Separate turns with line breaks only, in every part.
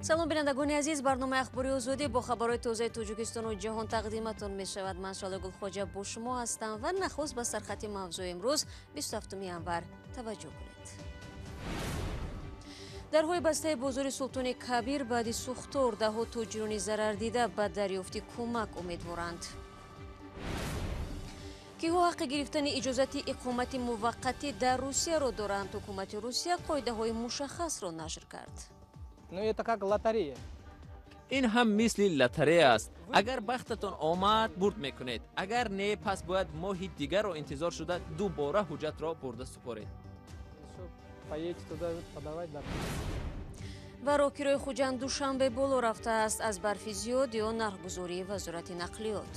салом бинандагони азиз, барномаи ахбори озодӣ бо хабарои тозаи Тоҷикистону ҷаҳон тақдиматон мешавад. Ман Шола Гулхоҷа бо шумо ҳастам ва нахост ба сархати мавзӯи имрӯз 27 январ таваҷҷӯҳ кунед. дарҳои бастаи бозори Султони Кабир баъди сӯхтор даҳо тоҷирони зарардида ба дарёфти кӯмак умедворанд. киҳо ҳаққи гирифтани иҷозати иқомати муваққатӣ дар Русияро доранд. ҳукумати Русия қоидаҳои мушаххасро нашр кард.
ин ҳам мисли лотарея аст. агар бахтатон омад бурд мекунед, агар не пас бояд моҳи дигарро интизор шуда дубора ҳуҷҷатро бурда супоред.
ва рокирои Хуҷанд душанбе боло рафтааст аз барфи зиёд ё нархгузории вазорати нақлиёт.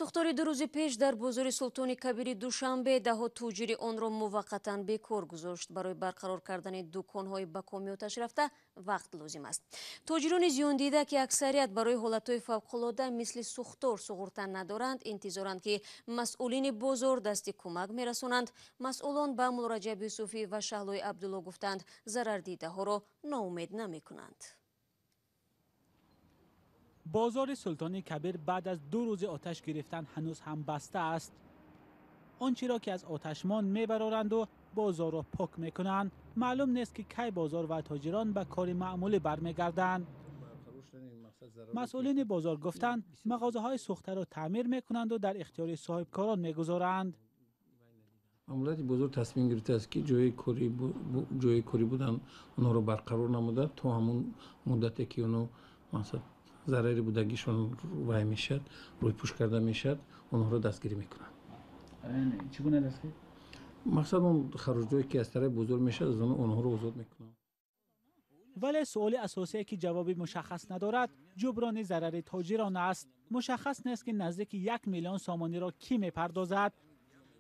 сӯхтори ду рӯзи пеш дар бозори Султони Кабири Душанбе даҳо тоҷири онро муваққатан бекор гузошт. барои барқарор кардани дуконҳои ба коми оташ рафта вақт лозим аст. тоҷирони зиёндида ки аксарият барои ҳолатҳои фавқулода мисли сӯхтор суғурта надоранд, интизоранд ки масъулини бозор дасти кӯмак мерасонанд. масъулон ба Мулроҷаб Юсуфӣ ва Шаҳлои Абдулло гуфтанд зарардидаҳоро ноумед намекунанд.
بازار سلطان کبیر بعد از 2 روز آتش گرفتن هنوز هم بسته است. آنچه را که از آتشمان میبرارند و بازار را پاک میکنند، معلوم نیست که کی بازار و تاجران به کار معمول برمیگردند. مسئولین بازار گفتند مغازه های سوخته را تعمیر میکنند و در اختیار صاحبکاران میگذارند.
معمولاتی بزرگ تصمیم گرفته است که جای کاری بودن اونها رو برقرار نموده تا همون مدتی که اونو مثلا ضرری بودگیشون وای میشد روی پوش کرده میشد اونها رو دستگیری میکنن.
چگونه دستگیری؟
مقصد اون خروجی که از طرف بزرگ میشد از اونها رو آزاد میکنن.
ولی سوال اساسی که جوابی مشخص ندارد جبران ضرر تاجران است. مشخص نیست که نزدیک 1 میلیون سامانی را کی میپردازد.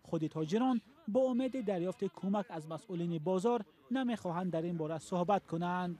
خود تاجران با امید دریافت کمک از مسئولین بازار نمیخواهند در این باره صحبت کنند.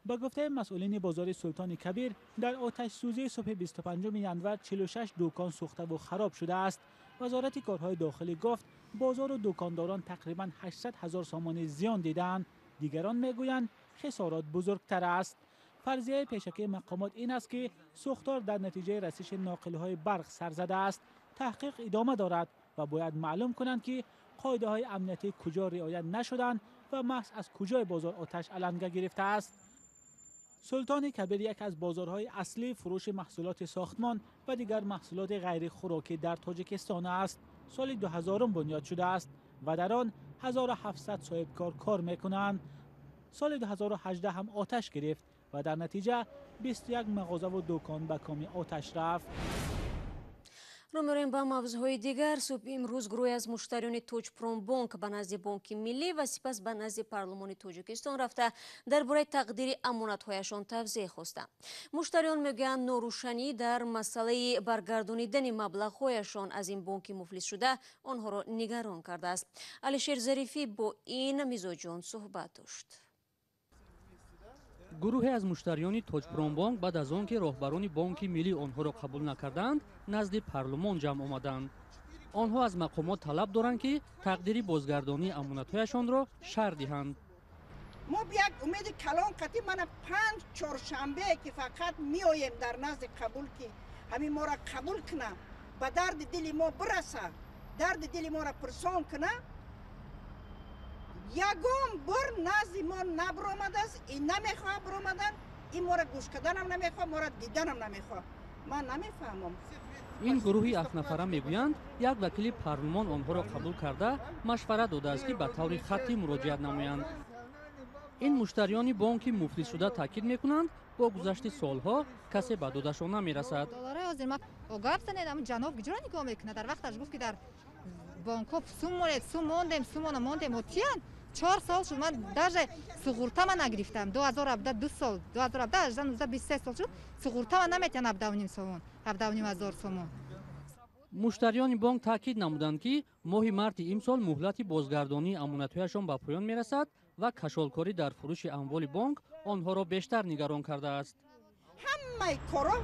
با گفته مسئولین بازار سلطان کبیر در آتش سوزی صبح 25 ینور 46 دکان سوخته و خراب شده است. وزارت کارهای داخلی گفت بازار و دکانداران تقریبا 800,000 سامانی زیان دیدند. دیگران میگویند خسارات بزرگتر است. فرضیه پیشکی مقامات این است که سوختار در نتیجه رسش ناقل‌های برق سر زده است. تحقیق ادامه دارد و باید معلوم کنند که قاعده‌های امنیتی کجا رعایت نشدند و محض از کجای بازار آتش علنگه گرفته است. سلطان کبیر یک از بازارهای اصلی فروش محصولات ساختمان و دیگر محصولات غیر خوراکی در تاجیکستان است. سال 2000 بنیاد شده است و در آن 1700 صاحبکار کار میکنند. سال 2018 هم آتش گرفت و در نتیجه 21 مغازه و دکان به کام آتش رفت.
رو می‌رویم با موضوعهای دیگر. صبح امروز گروهی از مشتریان توجپرومبانک به نزد بانک ملی و سپس به نزد پارلمان تاجیکستان رفته درباره تقدیر امانت‌هایشان توضیح خواستند. مشتریان میگویند ناروشنی در مسئله برگردانیدن مبلغ‌هایشان از این بانک مفلس شده آنها را نگران کرده است. علیشیر ظریفی با این میزاجان صحبت داشت.
گروهی از مشتریان توجپرومبانک بعد از آنکه راهبران بانک ملی آنها را قبول نکردند نزد پارلمان جمع آمدند. آنها از مقامات طلب دارند که تقدیر بازگردانی امانت‌هایشان را شرح دهند.
ما بیاک امید کلان قطعی من 5 چهارشنبه که فقط میآییم در نزد قبول که همین ما را قبول کنه به درد دل ما برسه، درد دل ما را پرسان کنه. یگان بار نزد ما نبرآمده است. این نمیخواه برآمدن، این ما را گوش کردنم نمیخواه، ما را دیدنم نمیخواه. من نمیفهمم.
این گروهی 7 نفره میگویند یک وکیل پارلمان آنها را قبول کرده مشورت داده است که به طور خطی مراجعت نمایند. این مشتریان بانک مفلس شده تاکید میکنند با گذشت سالها کسی به دادشان نمیرسد.
گفت زنیدم جناب گجرا نگاه میکنه در وقتش گفت که در بانک‌ها سوم ماندیم اتیان 4 سال شد من даже سغورتا من نگرفتم 2017 2 سال 2017 18 19 23 سال شد سغورتا من نمیتونم 17,500 سوم.
مشتریان بانک تاکید نمودند که ماه مارت امسال مهلت بازگردانی امانت‌هایشان به پایان میرسد و کشالکاری در فروش اموال بانک آنها را بیشتر نگران کرده است.
همه کارا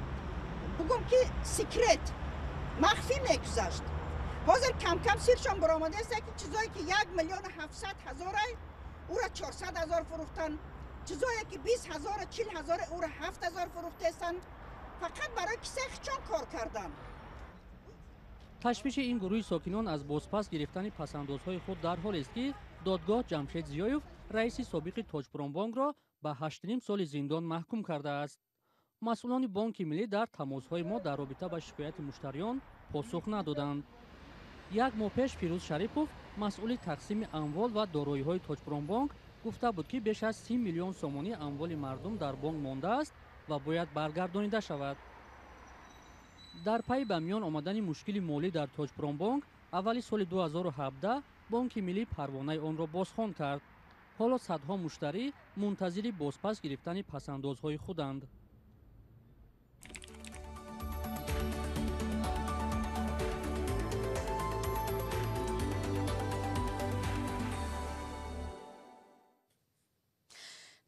بگم که سیکرت مخفی میگذاشت. حاضر کم کم سیرشان برآمده است که چیزایی که 1,700,000 او را 400,000 فروختن، چیزایی که 20,000 40,000 او را 7,000 فروخته استند، فقط برای کیسه خچان کار کردن.
تشویش این گروه ساکنان از بازپس گرفتن پسندازهای خود در حالی است که دادگاه جمشید زیایف رئیس سابق تاجپوران را به 8.5 سال زندان محکوم کرده است. مسئولان بانک ملی در تماسهای ما در رابطه با شکایت مشتریان پاسخ ندادند. یک ماه پیش فیروز شریپوف مسئول تقسیم اموال و دارایی‌های تاجپوران بانک گفته بود که بیش از 30 میلیون سومانی اموال مردم در بانک مانده است و باید برگردانیده شود. در پی به میان آمدن مشکل مالی در تاجپوران بانک اولی سال 2017 بانک ملی پروانه آن را بازخوان کرد. حالا صدها مشتری منتظر بازپس گرفتن پسندازهای خودند.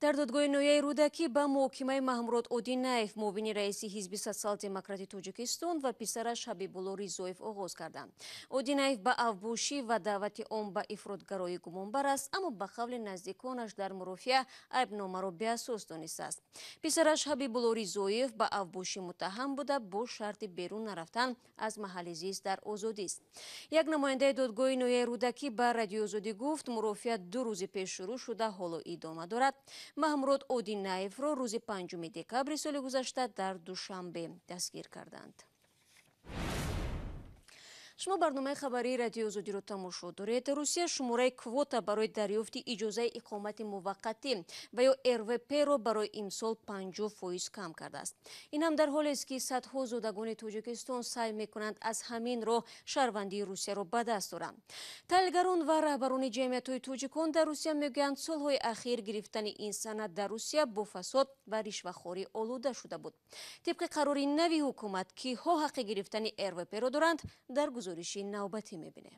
در دادگاه نویای رودکی به محاکمه محمود اودینایف معاون رئیس حزب سوسیال دموکراتی تاجیکستان و پسرش حبیبالله ریزویف آغاز کردند. اودینایف به افبوشی و دعوت عام به افراطگرایی گمانبر است، اما به قول نزدیکانش در مرافعه عیبنامه را بی‌اساس دانسته است. پسرش حبیبالله ریزویف به افبوشی متهم بوده، با شرط بیرون نرفتن از محل زیست در آزادی است. یک نماینده دادگاه نویای رودکی به رادیو آزادی گفت مرافعه 2 روز پیش شروع شده، حالا ادامه دارد. محمود اودینایف را روز 5 دکبر سال گذشته در دوشنبه دستگیر کردند. شما برنامه خبری رادیو آزادی را تماشا دارید. روسیه شماره کواتا برای دریافت اجازه اقامت موقتی و یا RVP را برای امسال 50% کم کرده است. این هم در حالی است که صدها زادگان تاجیکستان سعی میکنند از همین راه شهروندی روسیه را به دست آورند. تحلیلگران و رهبران جمعیت‌های تاجیکان در روسیه میگویند سالهای اخیر گرفتن این سند در روسیه با فساد و رشوه‌خواری آلوده شده بود. طبق قرار نوی حکومت که ها حق گرفتن RVP را دارند، در گزارشی نوبتی میبینه.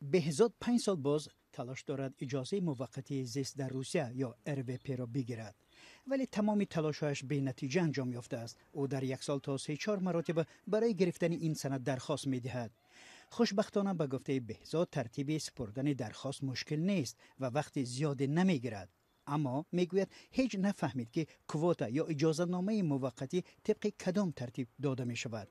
بهزاد 5 سال باز تلاش دارد اجازه موقتی زیست در روسیه یا RVP را بگیرد، ولی تمام تلاشش به نتیجه انجام یافته است. او در یک سال تا 3-4 مراتب برای گرفتن این سند درخواست میدهد. خوشبختانه به گفته بهزاد ترتیب سپردن درخواست مشکل نیست و وقت زیاد نمیگیرد، اما میگوید هیچ نفهمید که کواتا یا اجازه نامه موقتی طبق کدام ترتیب داده می شود.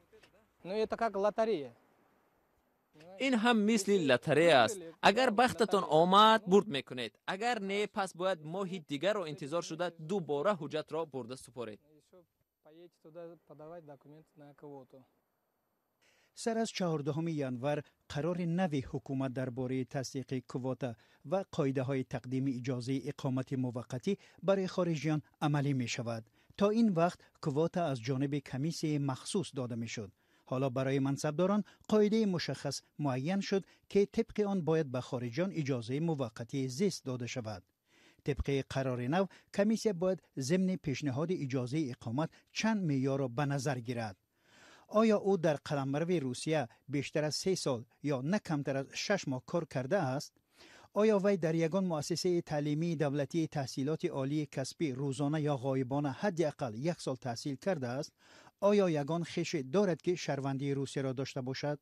این هم مثل لاتاری است. اگر بختتان آمد برد میکنید، اگر نه پس باید ماهی دیگر را انتظار شده دوباره حجت را برده سپارید.
سر از 14 ژانویه قرار نوی حکومت درباره تصدیق کواتا و قاعده های تقدیم اجازه اقامت موقتی برای خارجیان عملی می شود. تا این وقت کواتا از جانب کمیسیون مخصوص داده می شد. حالا برای منصبداران قاعده مشخص معین شد که طبق آن باید به خارجیان اجازه موقتی زیست داده شود. طبق قرار نو کمیسیون باید ضمن پیشنهاد اجازه اقامت چند معیار را به نظر گیرد. آیا او در قلمرو روسیه بیشتر از 3 سال یا نه کمتر از 6 ماه کار کرده است؟ آیا وی در یگان مؤسسه تعلیمی دولتی تحصیلات عالی کسبی روزانه یا غایبانه حداقل 1 سال تحصیل کرده است؟ آیا یگان خویش دارد که شهروندی روسیه را داشته باشد؟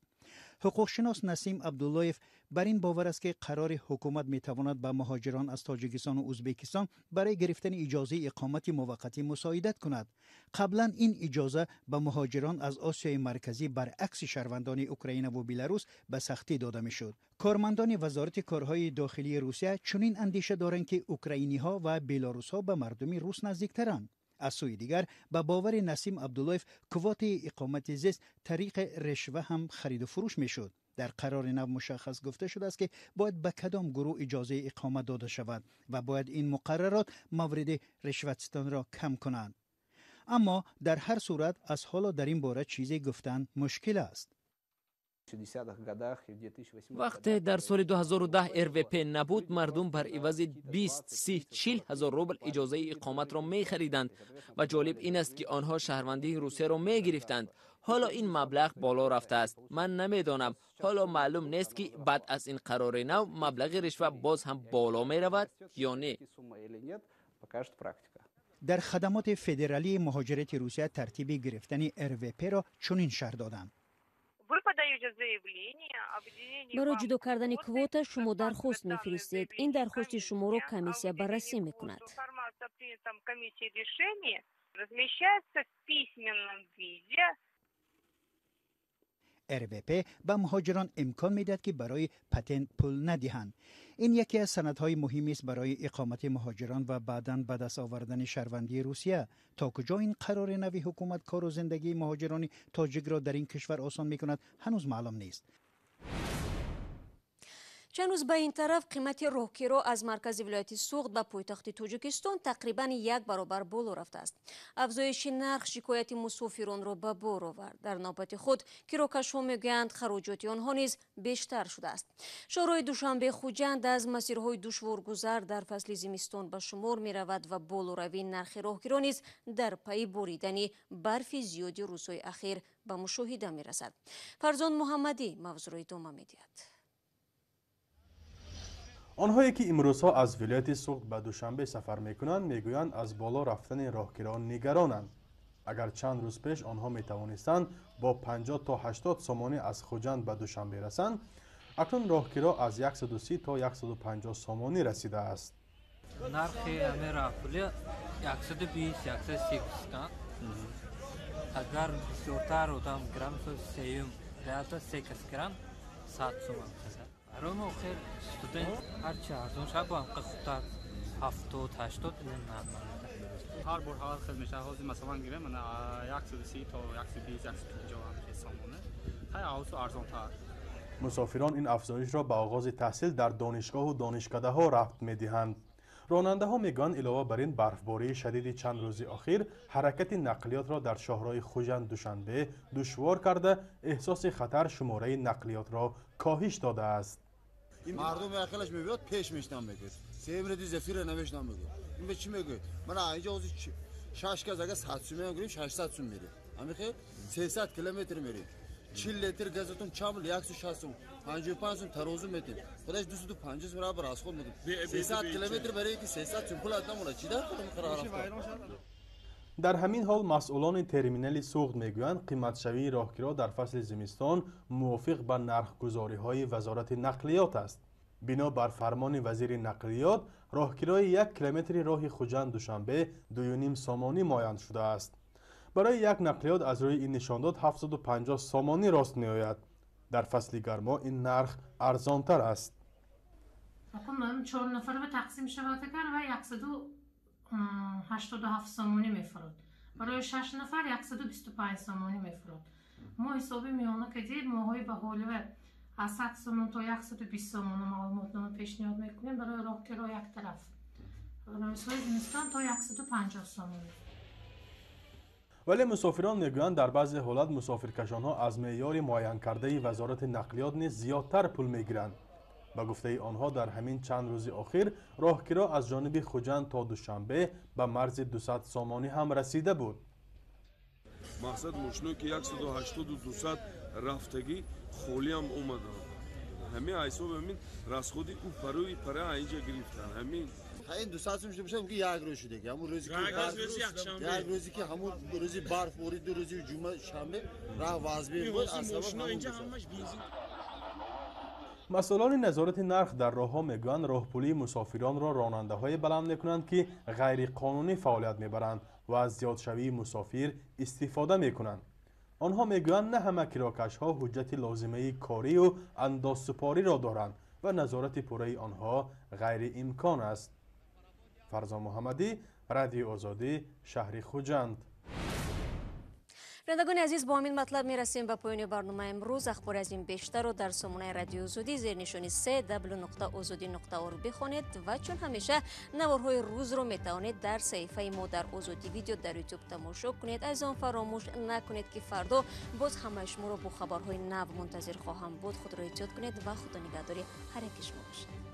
حقوقشناس نسیم عبداللهیف بر این باور است که قرار حکومت میتواند به مهاجران از تاجیکستان و ازبکستان برای گرفتن اجازه اقامت موقتی مساعدت کند. قبلا این اجازه به مهاجران از آسیای مرکزی برعکس شهروندان اوکراین و بلاروس به سختی داده میشد. کارمندان وزارت کارهای داخلی روسیه چنین اندیشه دارند که اوکراینی ها و بلاروس ها به مردم روس نزدیکترند. از سوی دیگر به باور نسیم عبداللهیف کوات اقامت زیست طریق رشوه هم خرید و فروش میشد. در قرار نو مشخص گفته شده است که باید به کدام گروه اجازه اقامت داده شود و باید این مقررات مورد رشوتستان را کم کنند. اما در هر صورت از حالا در این باره چیزی گفتن مشکل است.
وقتی در سال 2010 RVP نبود، مردم بر عوض 20 30 40 هزار روبل اجازه اقامت را می خریدند و جالب این است که آنها شهروندی روسیه را می گرفتند. حالا این مبلغ بالا رفته است. من نمیدانم، حالا معلوم نیست که بعد از این قرار نو مبلغ رشوه باز هم بالا می رود یا نه.
در خدمات فدرالی مهاجرت روسیه ترتیب گرفتن RVP را چنین شرح دادند.
برای جدا کردن کواتا شما درخواست میفرستید. این درخواست شما را کمیسیا بررسی میکند.
RVP به مهاجران امکان میدهد که برای پتنت پول ندهند. این یکی از سندهای مهمی است برای اقامت مهاجران و بعداً به دست آوردن شهروندی روسیه. تا کجا این قرار نوی حکومت کار و زندگی مهاجران تاجیک را در این کشور آسان میکند هنوز معلوم نیست.
چند روز به این طرف قیمت راهگیرا از مرکز ولایت سوغد به پایتخت تاجیکستان تقریباً 1 برابر بالا رفته است. افزایش نرخ شکایت مسافران را به بار آورد. در نوبت خود کراکش‌ها میگویند خراجات آنها نیز بیشتر شده است. شهرهای دوشنبه خوجند از مسیرهای دشوارگذر در فصل زمستان به شمار می رود و بالاروی نرخ راهگیرا نیز در پی بریدن برف زیادی روزهای اخیر به مشاهده می رسد. فرزان محمدی موضوع را ادامه می‌دهد.
آنهایی که امروزها از ولایت سوغد به دوشنبه سفر میکنند میگویند از بالا رفتن راهگیران نگرانند. اگر چند روز پیش آنها میتوانستند با 50 تا 80 سامانی از خوجند به دوشنبه رسند، اکنون راهگیرا از 130 تا 150 سامانی رسیده است.
نرخ همه راهپولی 120 130 است. اگر بسیارتر آدم گرم سیم تا 3 گرم 100 سومان است. برای ما خیلی استودنت هرچی ارزان شد با هم قسطت 70 80
هر بار حال خیلی میشه حاضر مثلا گیرم من 130 تا 120 150 هم سامانه های اوسو ارزان تر.
مسافران این افزایش را به آغاز تحصیل در دانشگاه و دانشکده ها ربط میدهند. راننده ها میگویند علاوه بر این برفباری شدید چند روز اخیر حرکت نقلیات را در شهرهای خوجند دوشنبه دشوار کرده احساس خطر شماره نقلیات را کاهش داده است.
مردم اخیرش میبود پیش میشنم میگه سیم ردی زفیر نمیشنم میگه این به چی میگه من اینجا از 6 کز اگه 100 سوم میگیریم 600 سوم میره همین خیر 300 کیلومتر میره 40 لیتر گازتون چامل 160 55 سوم ترازو میتیم خودش 250 برابر از خود میگه 300 کیلومتر برای که 300 سوم پول ادامونه چی داره
در همین حال مسئولان ترمینال سوغد میگویند قیمت شوی راهگیرا در فصل زمستان موافق به نرخ‌گذاری‌های وزارت نقلیات است. بنا بر فرمان وزیر نقلیات راهگیرای 1 کیلومتر راه خوجند دوشنبه 2.5 سامانی معین شده است. برای یک نقلیات از روی این نشانداد 750 سامانی راست میآید. در فصل گرما این نرخ ارزانتر است.
من 4 نفر به تقسیم شود و 187 سامانی میفرواد. برای 6 نفر 125 سامانی میفرواد. ما حسابی میانه که دید ماهای به حالی و از 100 سامان تا 120 سامان معلومات نامه پیشنهاد میکنیم برای راهگیرا یک طرف. برای سوی زمستان تا 150 سامان.
ولی مسافران میگویند در بعضی حالات مسافرکشانها از معیار معین کرده وزارت نقلیات نیز زیادتر پول میگیرند. به گفته آنها در همین چند روز اخیر راهگیرا از جانب خوجند تا دوشنبه به مرز 200 سامانی هم رسیده بود.
مقصد ماشینایی که 180 و 200 رفتگی خالی هم اومدن. همین حساب همین رسخودی او پره اینجا گرفتن. همین
این 200 میشه میشه که یک روز شده که همون روزی که یک روزی که همون روزی برف بارید دو روزی جمعه شنبه راه وازبی بود اصلا اینجا همش بنزین.
مسئولان نظارت نرخ در راه‌ها میگویند راهپولی مسافران را راننده‌های بلند می‌کنند که غیر قانونی فعالیت می‌برند و از زیادشوی مسافر استفاده می‌کنند. آنها میگویند نه همه کراکش‌ها حجت لازمه کاری و اندازسپاری را دارند و نظارت پوره آنها غیر امکان است. فرزان محمدی، رادیو آزادی، شهر خوجند.
بینندگان عزیز، با همین مطلب میرسیم به پایان برنامه امروز. اخبار از این بیشتر رو در سامانه رادیو آزادی زیر نشانی 3w.azadi.org بخوانید و چون همیشه نوارهای روز رو میتوانید در صفحه ما در آزادی ویدیو در یوتیوب تماشا کنید. از آن فراموش نکنید که فردا باز همه شما رو با خبرهای نو منتظر خواهم بود. خود را احتیاط کنید و خدا نگهداری هر یک شما باشید.